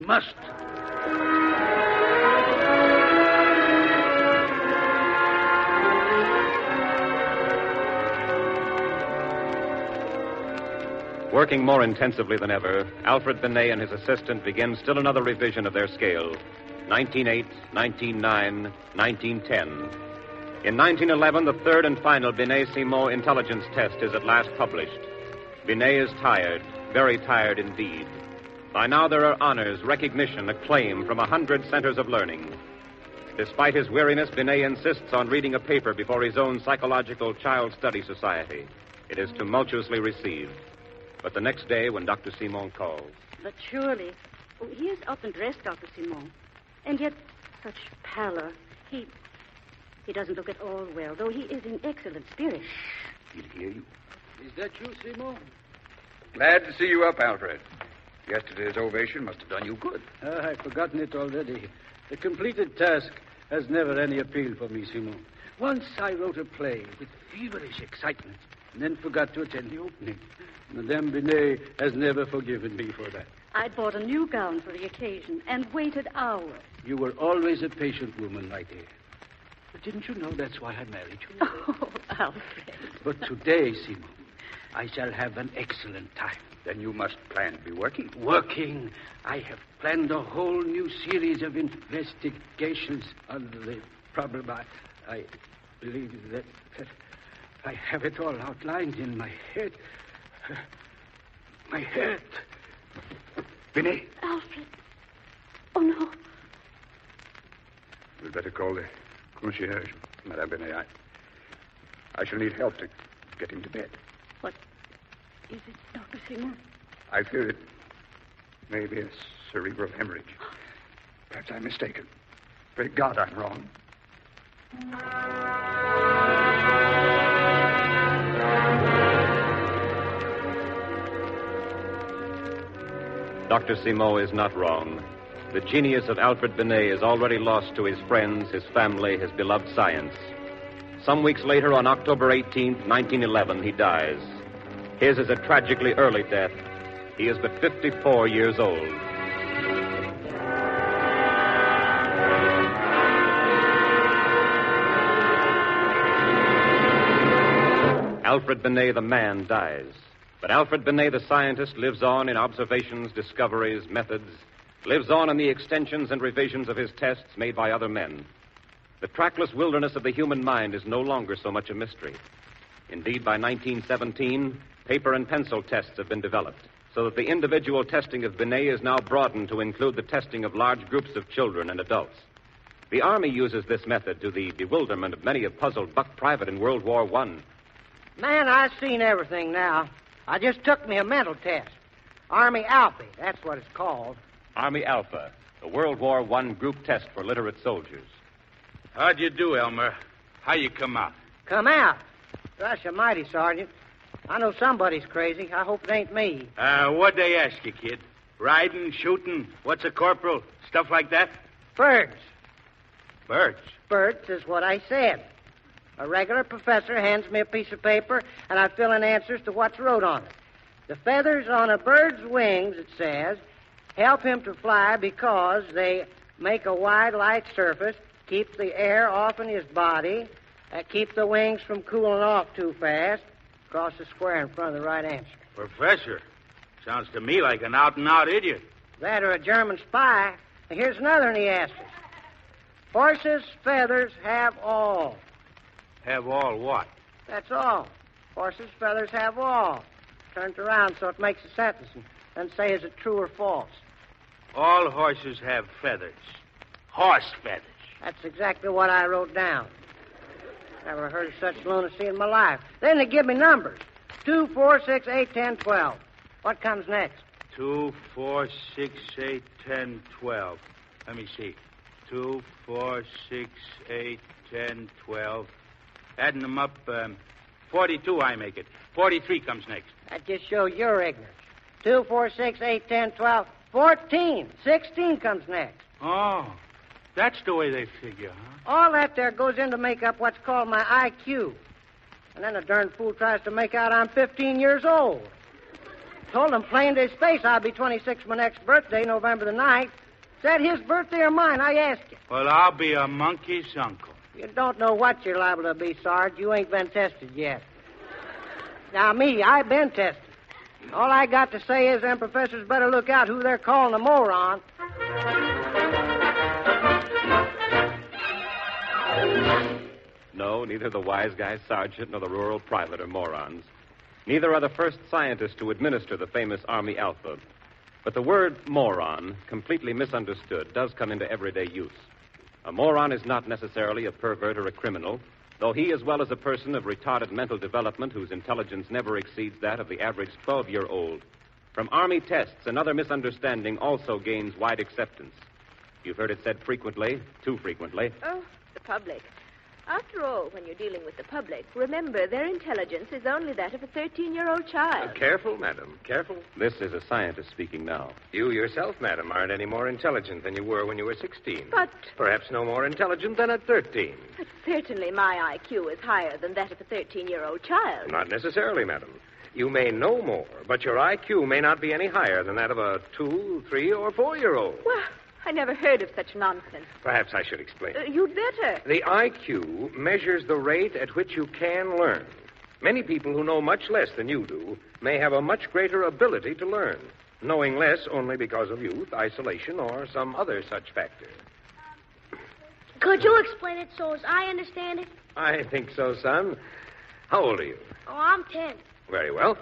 must. Working more intensively than ever, Alfred Binet and his assistant begin still another revision of their scale. 1908, 1909, 1910. In 1911, the third and final Binet-Simon intelligence test is at last published. Binet is tired, very tired indeed. By now there are honors, recognition, acclaim from 100 centers of learning. Despite his weariness, Binet insists on reading a paper before his own psychological child study society. It is tumultuously received. But the next day, when Dr. Simon calls... But surely... Oh, he is up and dressed, Dr. Simon. And yet, such pallor. He doesn't look at all well, though he is in excellent spirits. He'll hear you. Is that you, Simon? Glad to see you up, Alfred. Yesterday's ovation must have done you good. I've forgotten it already. The completed task has never any appeal for me, Simon. Once I wrote a play with feverish excitement and then forgot to attend the opening. Madame Binet has never forgiven me for that. I'd bought a new gown for the occasion and waited hours. You were always a patient woman, my dear. But didn't you know that's why I married you? Oh, Alfred. But today, Simon, I shall have an excellent time. Then you must plan to be working. Working? I have planned a whole new series of investigations on the problem. I believe that I have it all outlined in my head. My head. Binet. Alfred. Oh, no. We'd better call the concierge, Madame Binet. I shall need help to get him to bed. What is it, Dr. Simon? I fear it may be a cerebral hemorrhage. Perhaps I'm mistaken. Pray God I'm wrong. Dr. Simon is not wrong. The genius of Alfred Binet is already lost to his friends, his family, his beloved science. Some weeks later, on October 18th, 1911, he dies. His is a tragically early death. He is but 54 years old. Alfred Binet, the man, dies. But Alfred Binet, the scientist, lives on in observations, discoveries, methods, lives on in the extensions and revisions of his tests made by other men. The trackless wilderness of the human mind is no longer so much a mystery. Indeed, by 1917, paper and pencil tests have been developed, so that the individual testing of Binet is now broadened to include the testing of large groups of children and adults. The Army uses this method to the bewilderment of many a puzzled buck private in World War I. Man, I've seen everything now. I just took me a mental test. Army Alpha, that's what it's called. Army Alpha, the World War I group test for literate soldiers. How'd you do, Elmer? How you come out? Come out? Gosh almighty, Sergeant. I know somebody's crazy. I hope it ain't me. What'd they ask you, kid? Riding, shooting, what's a corporal? Stuff like that? Birds. Birds. Birds is what I said. A regular professor hands me a piece of paper, and I fill in answers to what's wrote on it. The feathers on a bird's wings, it says, help him to fly because they make a wide, light surface, keep the air off in his body, keep the wings from cooling off too fast. Cross the square in front of the right answer. Professor, sounds to me like an out-and-out idiot. That or a German spy. And here's another, and he asks us. Horses' feathers have all. Have all what? That's all. Horses' feathers have all. Turned around so it makes a sentence, and then say is it true or false. All horses have feathers. Horse feathers. That's exactly what I wrote down. Never heard of such lunacy in my life. Then they give me numbers. 2, 4, 6, 8, 10, 12. What comes next? 2, 4, 6, 8, 10, 12. Let me see. 2, 4, 6, 8, 10, 12. Adding them up, 42 I make it. 43 comes next. That just shows your ignorance. 2, 4, 6, 8, 10, 12, 14. 16 comes next. Oh, that's the way they figure, huh? All that there goes in to make up what's called my IQ. And then a darn fool tries to make out I'm 15 years old. Told him plain to his face I'll be 26 my next birthday, November the 9th. Said his birthday or mine, I asked you. Well, I'll be a monkey's uncle. You don't know what you're liable to be, Sarge. You ain't been tested yet. Now, me, I've been tested. All I got to say is them professors better look out who they're calling a moron. No, neither the wise guy sergeant nor the rural private are morons. Neither are the first scientists to administer the famous Army Alpha. But the word moron, completely misunderstood, does come into everyday use. A moron is not necessarily a pervert or a criminal, though he, as well as a person of retarded mental development whose intelligence never exceeds that of the average 12-year-old. From Army tests, another misunderstanding also gains wide acceptance. You've heard it said frequently, too frequently. Oh, the public. After all, when you're dealing with the public, remember their intelligence is only that of a 13-year-old child. Careful, madam, careful. This is a scientist speaking now. You yourself, madam, aren't any more intelligent than you were when you were 16. But... Perhaps no more intelligent than at 13. But certainly my IQ is higher than that of a 13-year-old child. Not necessarily, madam. You may know more, but your IQ may not be any higher than that of a 2, 3, or 4-year-old. Well, I never heard of such nonsense. Perhaps I should explain. You'd better. The IQ measures the rate at which you can learn. Many people who know much less than you do may have a much greater ability to learn, knowing less only because of youth, isolation, or some other such factor. Could you explain it so as I understand it? I think so, son. How old are you? Oh, I'm 10. Very well.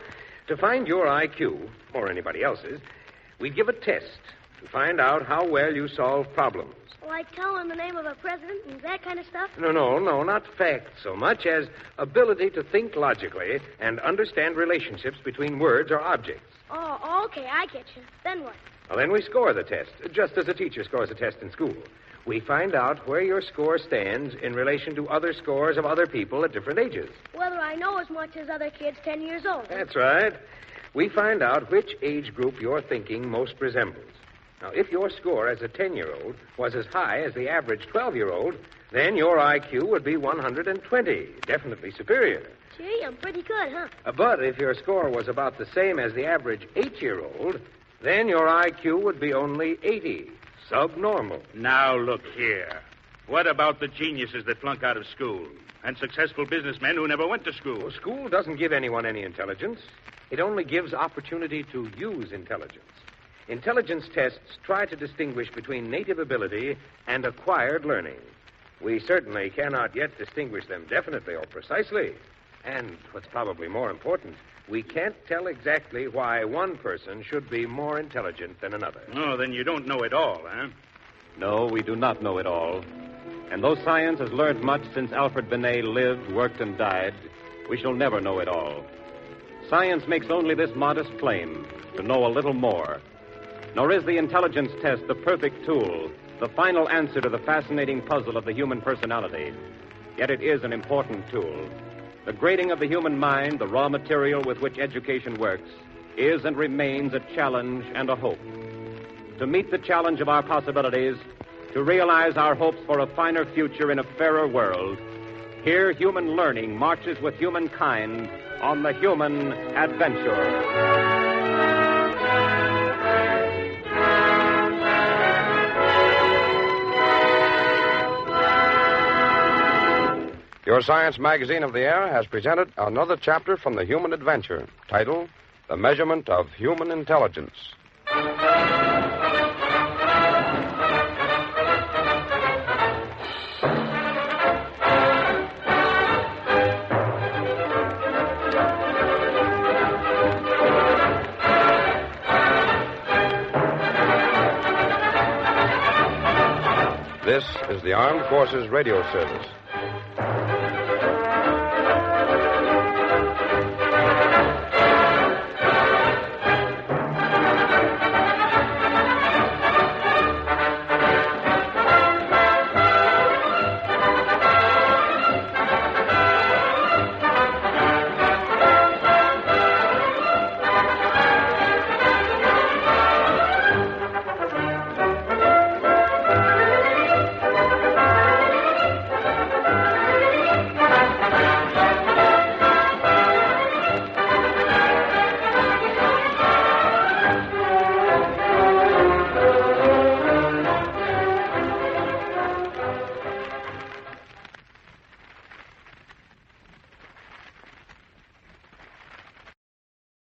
To find your IQ, or anybody else's, we give a test to find out how well you solve problems. Like telling the name of a president and that kind of stuff? No, not facts so much as ability to think logically and understand relationships between words or objects. Oh, okay, I get you. Then what? Well, then we score the test, just as a teacher scores a test in school. We find out where your score stands in relation to other scores of other people at different ages. Whether I know as much as other kids 10 years old. That's right. We find out which age group your thinking most resembles. Now, if your score as a 10-year-old was as high as the average 12-year-old, then your IQ would be 120, definitely superior. Gee, I'm pretty good, huh? But if your score was about the same as the average 8-year-old, then your IQ would be only 80, subnormal. Now, look here. What about the geniuses that flunk out of school and successful businessmen who never went to school? Well, school doesn't give anyone any intelligence. It only gives opportunity to use intelligence. Intelligence tests try to distinguish between native ability and acquired learning. We certainly cannot yet distinguish them definitely or precisely. And what's probably more important, we can't tell exactly why one person should be more intelligent than another. Oh, then you don't know it all, huh? No, we do not know it all. And though science has learned much since Alfred Binet lived, worked, and died, we shall never know it all. Science makes only this modest claim, to know a little more. Nor is the intelligence test the perfect tool, the final answer to the fascinating puzzle of the human personality. Yet it is an important tool. The grading of the human mind, the raw material with which education works, is and remains a challenge and a hope. To meet the challenge of our possibilities, to realize our hopes for a finer future in a fairer world, here human learning marches with humankind on the human adventure. Your Science Magazine of the Air has presented another chapter from the human adventure, titled The Measurement of Human Intelligence. This is the Armed Forces Radio Service.